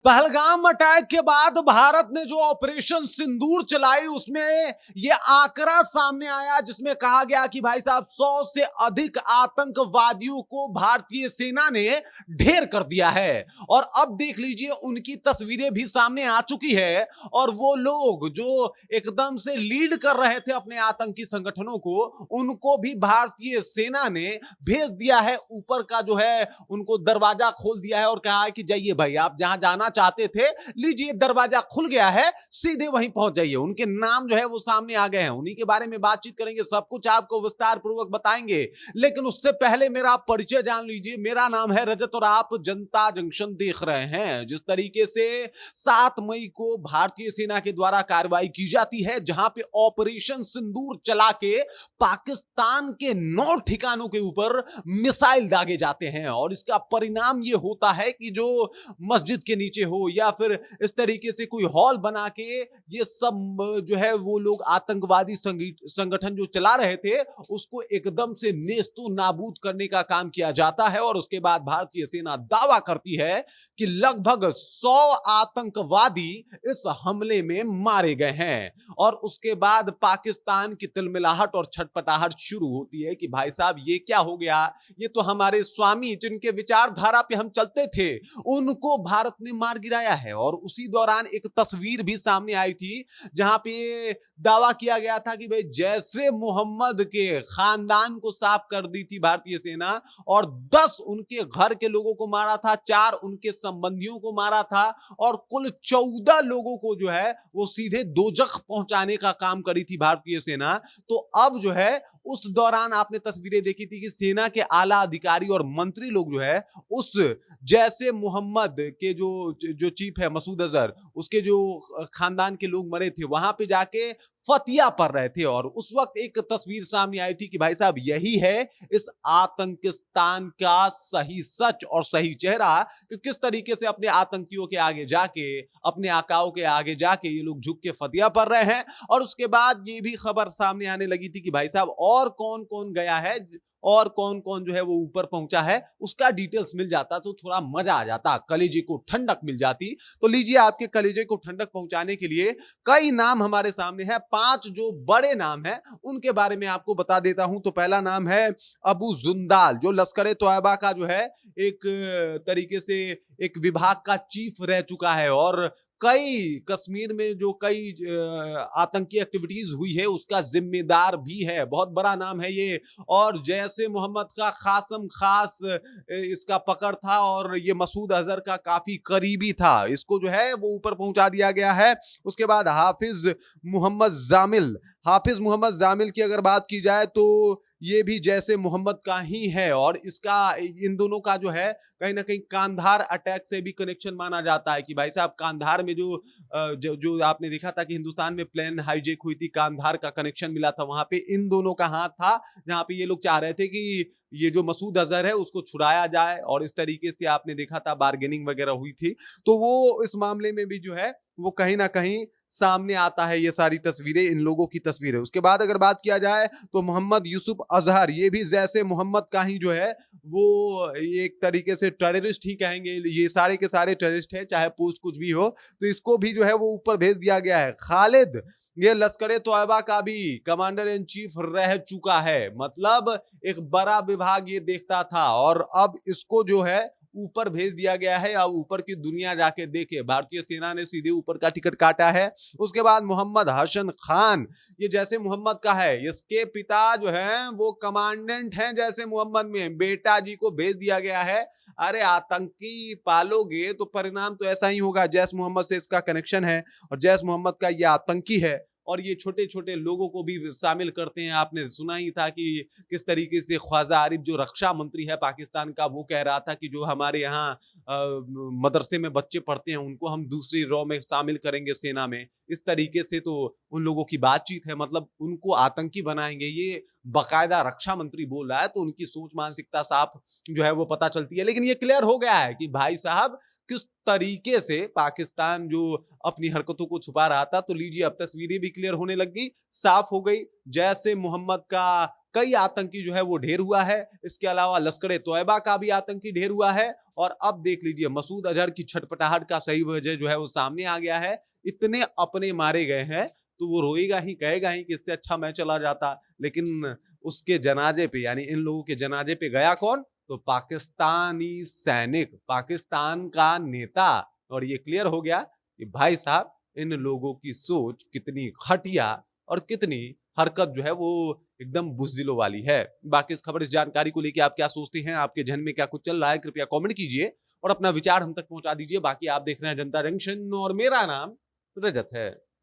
Pahalgam attack के बाद भारत ने जो ऑपरेशन सिंदूर चलाई उसमें यह आंकड़ा सामने आया जिसमें कहा गया कि भाई साहब 100 से अधिक आतंकवादियों को भारतीय सेना ने ढेर कर दिया है। और अब देख लीजिए उनकी तस्वीरें भी सामने आ चुकी है और वो लोग जो एकदम से लीड कर रहे थे अपने आतंकी संगठनों को, उनको भी भारतीय सेना ने भेज दिया है। ऊपर का जो है उनको दरवाजा खोल दिया है और कहा है कि जाइए भाई, आप जहां जाना चाहते थे लीजिए, दरवाजा खुल गया है, सीधे वहीं पहुंच जाइए। उनके नाम जो है वो सामने आ गए हैं, उन्हीं के बारे में बातचीत करेंगे, सब कुछ आपको विस्तार पूर्वक बताएंगे। लेकिन उससे पहले मेरा परिचय जान लीजिए। मेरा नाम है रजत और आप जनता जंक्शन देख रहे हैं। जिस तरीके से 7 मई को भारतीय सेना के द्वारा कार्रवाई की जाती है, जहां पे ऑपरेशन सिंदूर चला के पाकिस्तान के 9 ठिकानों के ऊपर मिसाइल दागे जाते हैं और इसका परिणाम यह होता है कि जो मस्जिद के नीचे हो या फिर इस तरीके से कोई हॉल बना के ये सब जो है वो लोग आतंकवादी संगठन जो चला रहे थे उसको एकदम से नेस्तो नाबूद करने का काम किया जाता है। और उसके बाद भारतीय सेना दावा करती है कि लगभग 100 आतंकवादी इस हमले में मारे गए हैं। और उसके बाद पाकिस्तान की तिलमिलाहट और छटपटाहट शुरू होती है कि भाई साहब ये क्या हो गया, ये तो हमारे स्वामी जिनके विचारधारा पे हम चलते थे उनको भारत ने मार गिराया है। और उसी दौरान एक तस्वीर भी सामने आई थी जहां पे दावा किया गया था कि भाई जैसे मोहम्मद के खानदान को साफ कर दी थी भारतीय सेना और 10 उनके घर के लोगों को मारा था, 4 उनके संबंधियों को मारा था और कुल 14 लोगों को जो है वो सीधे दोजख पहुंचाने का काम करी थी भारतीय सेना। तो अब जो है उस दौरान आपने तस्वीरें देखी थी कि सेना के आला अधिकारी और मंत्री लोग जो है उस जैसे मोहम्मद के जो चीफ है मसूद अजहर, उसके जो खानदान के लोग मरे थे वहां पे जाके फतिया पढ़ रहे थे। और उस वक्त एक तस्वीर सामने आई थी कि भाई साहब यही है इस आतंकिस्तान का सही सच और सही चेहरा कि किस तरीके से अपने आतंकियों के आगे जाके, अपने आकाओं के आगे जाके ये लोग झुक के फतिया पढ़ रहे हैं। और उसके बाद ये भी खबर सामने आने लगी थी कि भाई साहब और कौन कौन गया है और कौन कौन जो है वो ऊपर पहुंचा है, उसका डिटेल्स मिल जाता तो थोड़ा मजा आ जाता, कलेजे को ठंडक मिल जाती। तो लीजिए आपके कलेजे को ठंडक पहुंचाने के लिए कई नाम हमारे सामने है। 5 जो बड़े नाम है उनके बारे में आपको बता देता हूं। तो पहला नाम है अबू जुंदाल, जो लश्कर तोयबा का जो है एक तरीके से एक विभाग का चीफ रह चुका है और कई कश्मीर में जो कई आतंकी एक्टिविटीज हुई है उसका जिम्मेदार भी है, बहुत बड़ा नाम है ये। और जैसे मोहम्मद का खासम खास इसका पकड़ था और ये मसूद अजहर का काफी करीबी था, इसको जो है वो ऊपर पहुंचा दिया गया है। उसके बाद हाफिज मोहम्मद जामिल की अगर बात की जाए तो ये भी जैसे मोहम्मद का ही है और इसका इन दोनों का जो है कहीं ना कहीं कांधार अटैक से भी कनेक्शन माना जाता है कि भाई साहब कांधार में जो आपने देखा था कि हिंदुस्तान में प्लेन हाईजेक हुई थी, कांधार का कनेक्शन मिला था, वहां पे इन दोनों का हाथ था, जहां पे ये लोग चाह रहे थे कि ये जो मसूद अजहर है उसको छुड़ाया जाए और इस तरीके से आपने देखा था बार्गेनिंग वगैरह हुई थी। तो वो इस मामले में भी जो है वो कहीं ना कहीं सामने आता है, ये सारी तस्वीरें इन लोगों की तस्वीरें। उसके बाद अगर बात किया जाए तो मोहम्मद यूसुफ अजहर, ये भी जैसे मोहम्मद का ही जो है वो एक तरीके से टेररिस्ट ही कहेंगे, ये सारे के सारे टेररिस्ट है चाहे पोस्ट कुछ भी हो, तो इसको भी जो है वो ऊपर भेज दिया गया है। खालिद, ये लश्कर तोयबा का भी कमांडर इन चीफ रह चुका है, मतलब एक बड़ा विभाग ये देखता था और अब इसको जो है ऊपर भेज दिया गया है। अब ऊपर की दुनिया जाके देखे, भारतीय सेना ने सीधे ऊपर का टिकट काटा है। उसके बाद मोहम्मद हसन खान, ये जैसे मोहम्मद का है, इसके पिता जो है वो कमांडेंट हैं जैसे मोहम्मद में, बेटा जी को भेज दिया गया है। अरे आतंकी पालोगे तो परिणाम तो ऐसा ही होगा, जैस मोहम्मद से इसका कनेक्शन है और जैस मोहम्मद का ये आतंकी है और ये छोटे छोटे लोगों को भी शामिल करते हैं। आपने सुना ही था कि किस तरीके से ख्वाजा आरिफ जो रक्षा मंत्री है पाकिस्तान का, वो कह रहा था कि जो हमारे यहाँ मदरसे में बच्चे पढ़ते हैं उनको हम दूसरी रॉ में शामिल करेंगे सेना में। इस तरीके से तो उन लोगों की बातचीत है, मतलब उनको आतंकी बनाएंगे, ये बाकायदा रक्षा मंत्री बोल रहा है। तो उनकी सोच मानसिकता साफ जो है वो पता चलती है। लेकिन ये क्लियर हो गया है कि भाई साहब किस तरीके से पाकिस्तान जो अपनी हरकतों को छुपा रहा था। तो लीजिए अब तस्वीरें भी क्लियर होने लगी, साफ हो गई। जैसे मोहम्मद का कई आतंकी जो है वो ढेर हुआ है। इसके अलावा लश्कर ए तोयबा का भी आतंकी ढेर हुआ है। और अब देख लीजिए मसूद अजहर की छटपटाहट का सही वजह जो है वो सामने आ गया है। इतने अपने मारे गए हैं तो वो रोएगा ही, कहेगा ही कि इससे अच्छा मैं चला जाता। लेकिन उसके जनाजे पे, यानी इन लोगों के जनाजे पे गया कौन? तो पाकिस्तानी सैनिक, पाकिस्तान का नेता। और ये क्लियर हो गया कि भाई साहब इन लोगों की सोच कितनी घटिया और कितनी हरकत जो है वो एकदम बुज़दिलों वाली है। बाकी इस खबर, इस जानकारी को लेके आप क्या सोचते हैं? आपके ज़हन में क्या कुछ चल रहा है? कृपया कमेंट कीजिए और अपना विचार हम तक पहुँचा दीजिए। बाकी आप देख रहे हैं जनता जंक्शन और मेरा नाम रजत है।